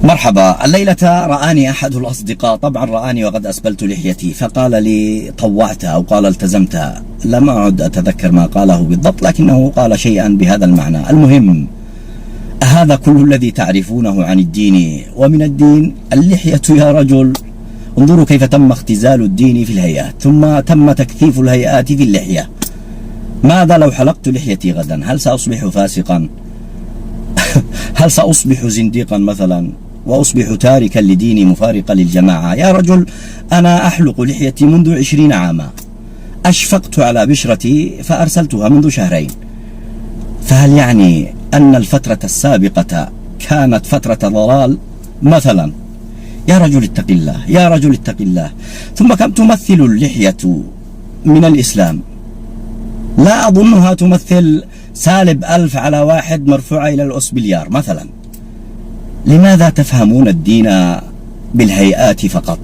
مرحبا. الليلة رآني أحد الأصدقاء، طبعا رآني وقد أسبلت لحيتي، فقال لي طوعتها أو قال التزمتها، لم أعد أتذكر ما قاله بالضبط، لكنه قال شيئا بهذا المعنى. المهم، هذا كل الذي تعرفونه عن الدين ومن الدين اللحية يا رجل. انظروا كيف تم اختزال الدين في الهيئات، ثم تم تكثيف الهيئات في اللحية. ماذا لو حلقت لحيتي غدا؟ هل سأصبح فاسقا؟ هل سأصبح زنديقا مثلا وأصبح تاركا لديني مفارقا للجماعة؟ يا رجل، أنا أحلق لحيتي منذ 20 عاما، أشفقت على بشرتي فأرسلتها منذ شهرين، فهل يعني أن الفترة السابقة كانت فترة ضلال مثلا؟ يا رجل اتق الله، يا رجل اتق الله. ثم كم تمثل اللحية من الإسلام؟ لا أظنها تمثل -1000 على واحد مرفوعة إلى الأسبليار مثلا. لماذا تفهمون الدين بالهيئات فقط؟